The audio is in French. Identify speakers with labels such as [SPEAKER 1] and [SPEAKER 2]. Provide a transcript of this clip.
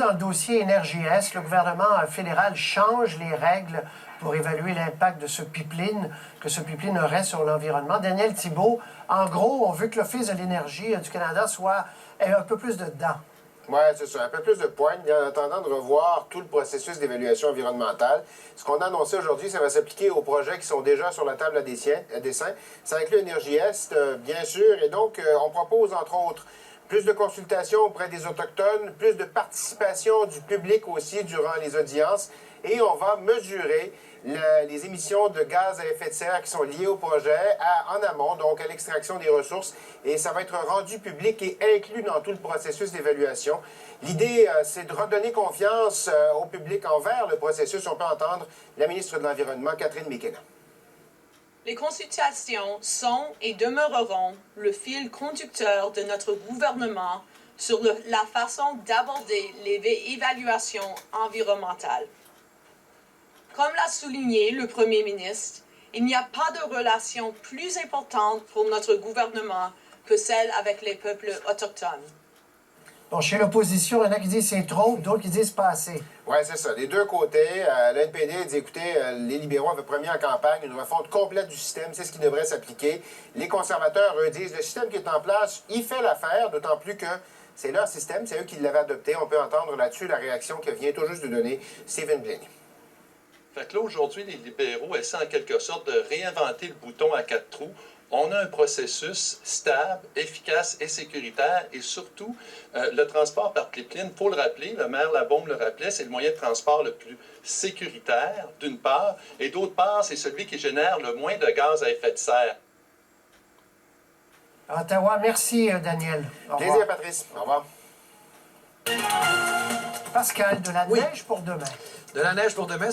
[SPEAKER 1] dans le dossier Énergie-Est, le gouvernement fédéral change les règles pour évaluer l'impact de ce pipeline, que ce pipeline aurait sur l'environnement. Daniel Thibault, en gros, on veut que l'Office de l'énergie du Canada ait un peu plus de dents.
[SPEAKER 2] Oui, c'est ça. Un peu plus de poigne en attendant de revoir tout le processus d'évaluation environnementale. Ce qu'on a annoncé aujourd'hui, ça va s'appliquer aux projets qui sont déjà sur la table à dessein. Ça inclut Énergie-Est, bien sûr. Et donc, on propose, entre autres, plus de consultations auprès des Autochtones, plus de participation du public aussi durant les audiences. Et on va mesurer les émissions de gaz à effet de serre qui sont liées au projet en amont, donc à l'extraction des ressources. Et ça va être rendu public et inclus dans tout le processus d'évaluation. L'idée, c'est de redonner confiance au public envers le processus. On peut entendre la ministre de l'Environnement, Catherine McKenna.
[SPEAKER 3] Les consultations sont et demeureront le fil conducteur de notre gouvernement sur la façon d'aborder les évaluations environnementales. Comme l'a souligné le Premier ministre, il n'y a pas de relation plus importante pour notre gouvernement que celle avec les peuples autochtones.
[SPEAKER 1] Bon, chez l'opposition, il y en a qui disent c'est trop, d'autres qui disent pas assez.
[SPEAKER 2] Oui, c'est ça. Des deux côtés, l'NPD dit, écoutez, les libéraux avaient promis en campagne une refonte complète du système, c'est ce qui devrait s'appliquer. Les conservateurs, eux, disent, le système qui est en place, il fait l'affaire, d'autant plus que c'est leur système, c'est eux qui l'avaient adopté. On peut entendre là-dessus la réaction que vient tout juste de donner Stephen Blaney.
[SPEAKER 4] Fait que là, aujourd'hui, les libéraux essaient en quelque sorte de réinventer le bouton à 4 trous. On a un processus stable, efficace et sécuritaire, et surtout, le transport par pipeline, il faut le rappeler, le maire Labaume le rappelait, c'est le moyen de transport le plus sécuritaire, d'une part, et d'autre part, c'est celui qui génère le moins de gaz à effet de serre.
[SPEAKER 1] À Ottawa, merci Daniel.
[SPEAKER 2] Plaisir, Patrice. Au revoir.
[SPEAKER 1] Pascal, de la neige pour demain.
[SPEAKER 5] De la neige pour demain.